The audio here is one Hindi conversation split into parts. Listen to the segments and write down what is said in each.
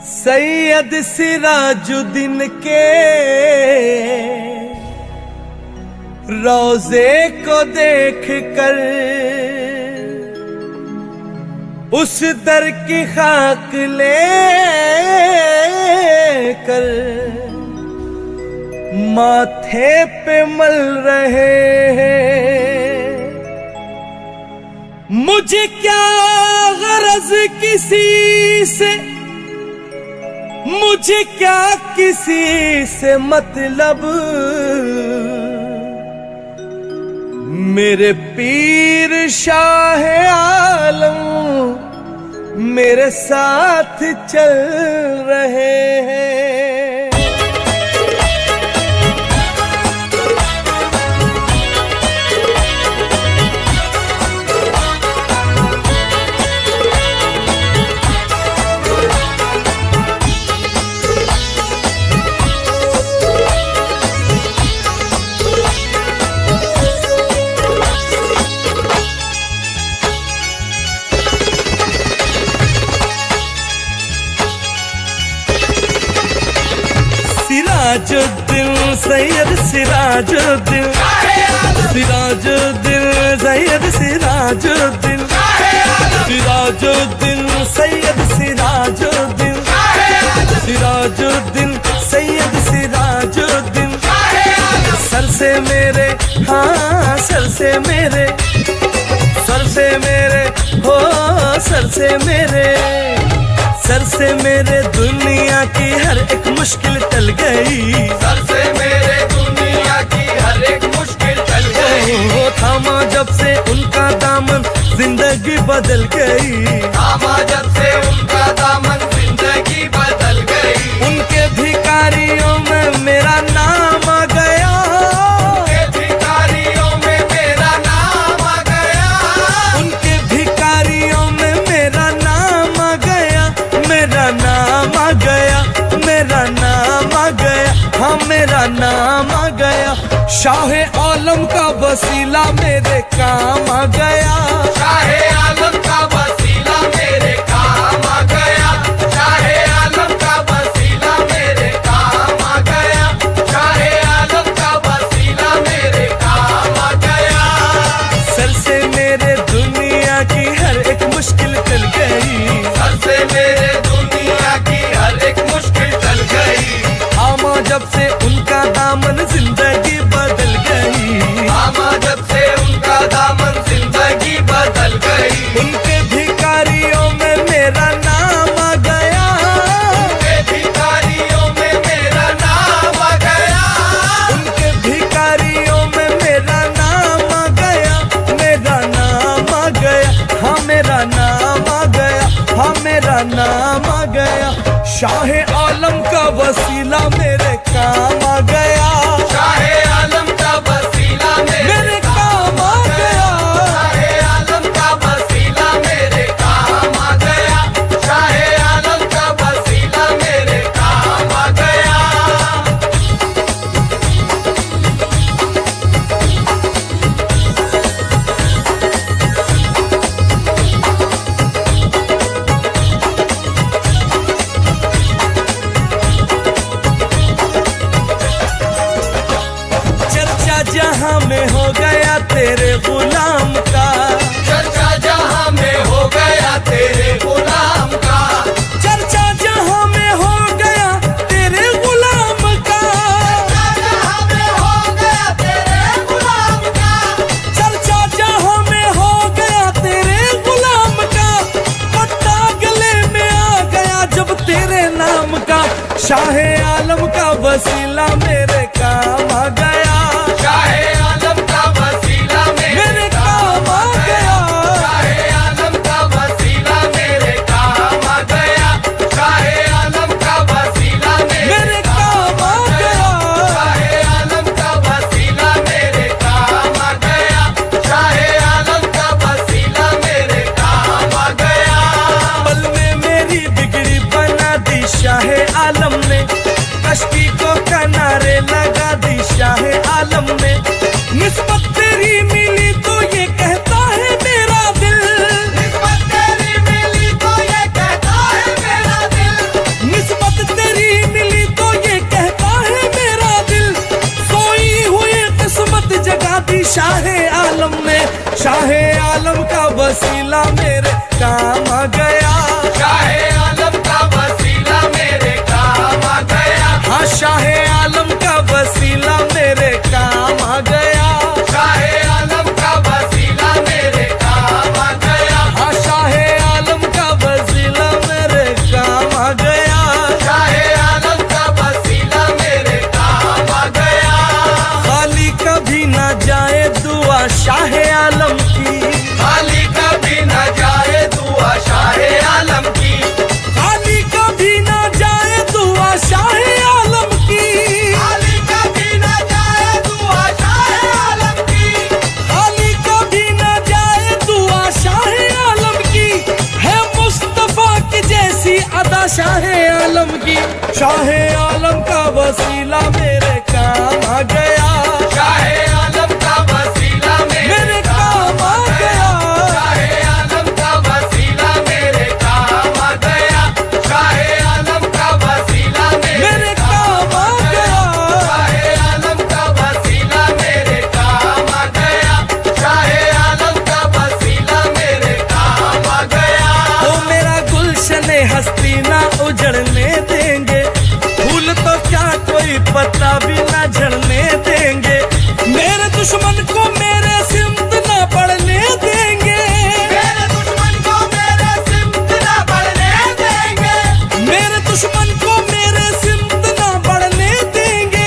सैयद सिराजुद्दीन के रोजे को देख कर उस दर की खाक ले कर माथे पे मल रहे हैं। मुझे क्या गरज किसी से, मुझे क्या किसी से मतलब, मेरे पीर शाह आलम मेरे साथ चल रहे हैं। सिराजुद्दीन सैयद सिराजुद्दीन, सिराजुद्दीन सैयद सिराजुद्दीन, सिराजुद्दीन सैयद सिराजुद्दीन, सिराजुद्दीन सैयद सिराजुद्दीन। सर से मेरे, हाँ सर से मेरे, सर से मेरे, हो सर से मेरे, सर से मेरे दुनिया की हर एक मुश्किल टल गई। सर से मेरे दुनिया की हर एक मुश्किल टल गई। वो थामा जब से उनका दामन जिंदगी बदल गई। थामा जब से उनका दामन जिंदगी बदल गई। उनके भिखारियों में मेरा नाम आ गया। उनके भिखारियों में मेरा नाम आ गया। उनके भिखारियों में मेरा नाम आ गया। मेरा नाम आ गया, मेरा नाम आ गया, हाँ मेरा नाम आ गया। शाह आलम का वसीला मेरे काम आ गया। शाह आलम का वसीला मेरे काम आ गया। शाह आलम का वसीला मेरे काम आ गया। शाह आलम का वसीला मेरे काम आ गया। सर से मेरे दुनिया की हर एक मुश्किल टल गई। सर से मेरे दुनिया की हर एक मुश्किल टल गई। थामा जब से उनका दामन जिंदगी बदल गई। थामा जब से उनका दामन जिंदगी बदल गई। उनके भिखारियों में मेरा नाम आ गया। उनके भिखारियों में मेरा नाम आ गया। उनके भिखारियों में मेरा नाम आ गया। मेरा नाम आ गया, हाँ मेरा नाम आ गया, हाँ मेरा नाम आ गया। शाह आलम का वसीला मेरे काम आ गया। शाह आलम का वसीला मेरे काम आ गया। शाह आलम का वसीला मेरे काम आ गया। शाह आलम का वसीला मेरे काम आ गया। चर्चा जहां में हो गया तेरे गुलाम का। चर्चा जहां में हो गया तेरे गुलाम का। चर्चा जहां में हो गया तेरे गुलाम का। जहां में हो गया तेरे गुलाम का। चर्चा जहां में हो गया तेरे गुलाम का। पट्टा गले में आ गया जब तेरे नाम का। शाह आलम का वसीला मेरे काम आ गया। शाह आलम का वसीला मेरे काम आ गया। शाह आलम का वसीला मेरे काम आ गया। शाह आलम का वसीला मेरे काम आ गया। शाह आलम का वसीला मेरे काम आ गया। शाह आलम का वसीला मेरे काम आ गया। पल में मेरी बिगड़ी बना दी शाह आलम ने। कश्ती को किनारे शाहे आलम का वसीला मेरे काम आ गया, शाहे आलम का वसीला मेरे काम आ गया, हाँ शाहे आलम का वसीला मेरे काम आ गया, शाहे आलम का वसीला मेरे काम आ गया, हाँ शाहे आलम का वसीला मेरे काम आ गया, शाहे आलम का वसीला मेरे काम आ गया। खाली कभी ना जाए दुआ शाहे आलम की, खाली कभी न जाए दुआ शाहे आलम की, खाली कभी ना जाए दुआ शाहे आलम की, खाली कभी न जाए दुआ शाहे आलम की, खाली कभी ना जाए दुआ शाहे आलम की, है मुस्तफा की जैसी अदा शाहे आलम की, शाहे आलम का वसीला मेरे काम आ गया, शाहे आलम का वसीला मेरे काम आ गया, शाहे आलम का वसीला मेरे काम आ गया, शाहे आलम का वसीला मेरे काम आ गया, शाहे आलम का वसीला मेरे काम आ गया, शाहे आलम का वसीला मेरे काम आ गया। वो मेरा गुलशन हस्ती ना उजड़ने देंगे, फूल तो क्या कोई पत्ता भी ना झड़ने देंगे, मेरे दुश्मन को मेरे सिमत ना पड़ने देंगे, मेरे दुश्मन को मेरे सिमत ना बढ़ने देंगे, मेरे दुश्मन को मेरे सिमत ना पड़ने देंगे,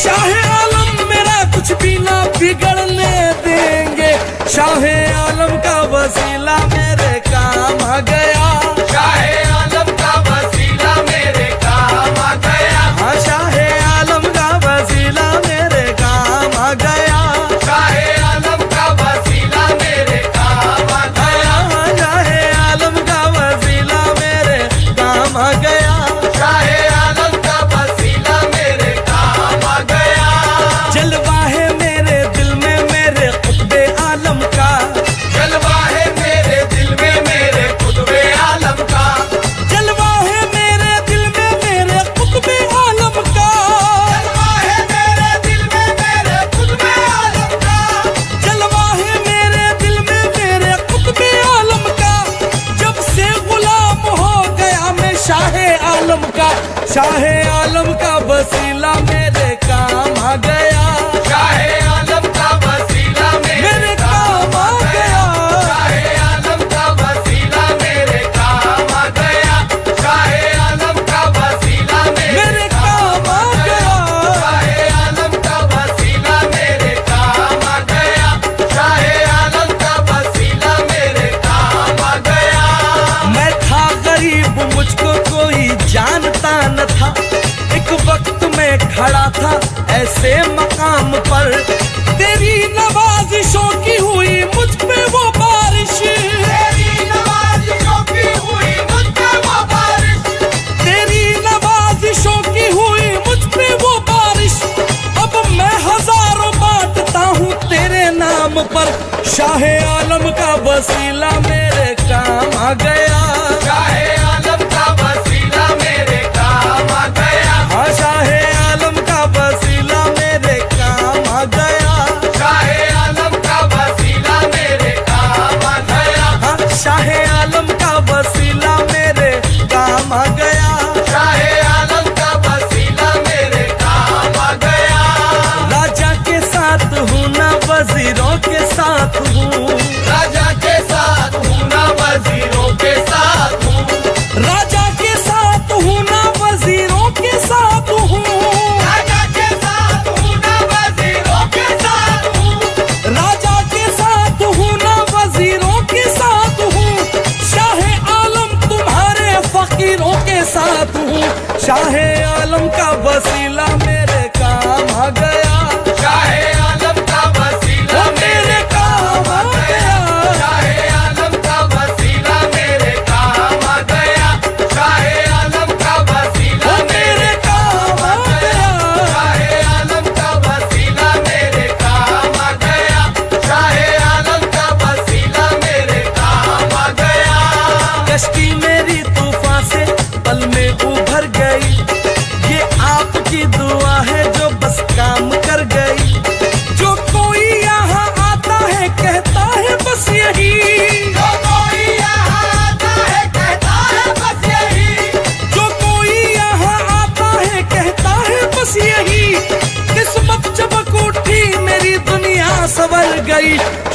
शाहे आलम मेरा कुछ भी ना बिगड़ने देंगे, शाहे आलम का वसीला मेरे काम आ गया, शाहे आलम का वसीला मेरे काम आ गया, हाँ शाहे आलम का वसीला मेरे काम आ गया, शाहे आलम का वसीला मेरे काम आ गया, हाँ शाहे आलम का वसीला मेरे काम आ गया, शाहे आलम का वसीला मेरे काम आ गया। जलवा है मेरे दिल में मेरे खुतबे आलम का, जलवा है मेरे दिल में मेरे खुतबे आलम का, जलवा है मेरे दिल में मेरे खुतबे आलम का, जलवा है मेरे दिल में मेरे खुतबे आलम का, जलवा है मेरे दिल में मेरे खुतबे आलम का, जब से गुलाम हो गया मैं शाहे आलम का, शाहे आलम का वसीला मेरे काम आ गया, शाहे आलम का वसीला मेरे काम आ गया, शाहे आलम का वसीला मेरे काम आ गया, शाहे आलम का वसीला मेरे काम आ गया, शाहे आलम का वसीला मेरे काम आ गया, शाहे आलम का वसीला मेरे काम आ गया। मैं था गरीब मुझको कोई जानता न था, एक वक्त में खड़ा था ऐसे मकाम पर, तेरी नवाजिशों की हुई मुझ पे वो बारिश, तेरी नवाजिशों की हुई मुझ पे वो बारिश, तेरी नवाजिशों की हुई मुझ पे वो बारिश, अब मैं हजारों बांटता हूँ तेरे नाम पर, शाहे आलम का वसीला मेरे काम आ गया, शाहे आलम का वसीला मेरे काम आ गया, हाँ शाहे आलम का वसीला मेरे काम आ गया, शाहे आलम का वसीला मेरे काम आ गया, हाँ शाहे आलम का वसीला मेरे काम आ गया, शाहे आलम का वसीला मेरे काम आ गया। राजा के साथ हूँ ना वजीरों के साथ हूँ, राजा के साथ हूँ ना वजीरों के साथ हूँ, राजा के साथ हूँ ना वजीरों के साथ हूँ, राजा के साथ हूँ ना वजीरों के साथ हूँ, राजा के साथ हूँ ना वजीरों के साथ हूँ, शाहे आलम तुम्हारे फकीरों के साथ हूँ, शाहे आलम का वसीला मेरे काम आ गया, शाहे आलम का वसीला मेरे काम आ गया, शाहे आलम का वसीला मेरे काम आ गया, शाहे आलम का वसीला मेरे काम आ गया, शाहे आलम का वसीला मेरे काम आ गया, शाहे आलम का वसीला मेरे काम आ गया। कश्ती मेरी तूफान से पल में उभर गई, ये आपकी दुआ है जो बस काम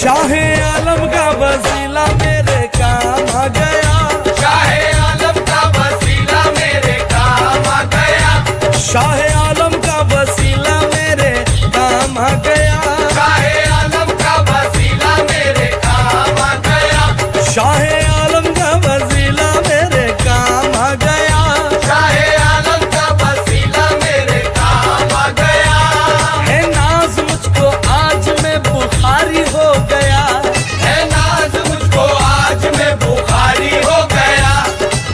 शाहे आलम का वसीला मेरे काम आ गया, शाहे आलम का वसीला मेरे काम आ गया, शाहे आलम का वसीला मेरे काम आ गया, शाहे आलम का वसीला मेरे काम आ गया, शाहे आलम का वसीला मेरे काम आ गया, शाहे आलम का वसीला मेरे काम आ गया। है नाज मुझको आज मैं बुखारी हो गया, है नाज मुझको आज मैं बुखारी हो गया,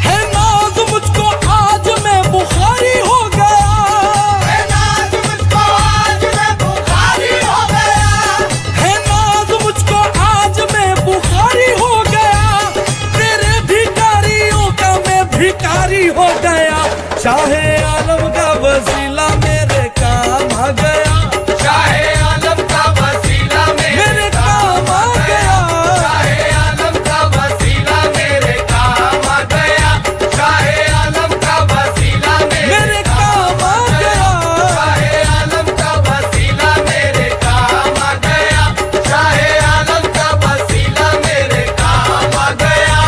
है नाज मुझको आज मैं बुखारी हो गया, है नाज मुझको आज मैं बुखारी हो गया, है नाज मुझको आज मैं बुखारी हो गया, तेरे भिखारियों का मैं भिखारी हो गया, शाहे आलम का वसीला मेरे काम आ गया, शाहे आलम का वसीला मेरे काम आ गया, शाहे आलम का वसीला मेरे काम आ गया, शाहे आलम का वसीला मेरे काम आ गया, शाहे आलम का वसीला मेरे काम आ गया, शाहे आलम का वसीला मेरे काम आ गया।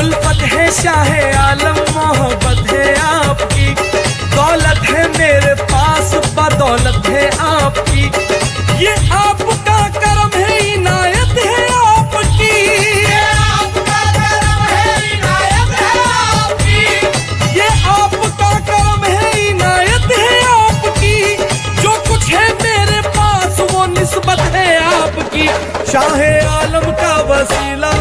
उल्फत है शाहे आलम मोहब्बत है आपकी, दौलत है मेरे पास बदौलत है आपकी, ये आपका करम है इनायत है आपकी, ये आपका करम है इनायत है आपकी, ये आपका करम है इनायत है आपकी, जो कुछ है मेरे पास वो निस्बत है आपकी, शाहे आलम का वसीला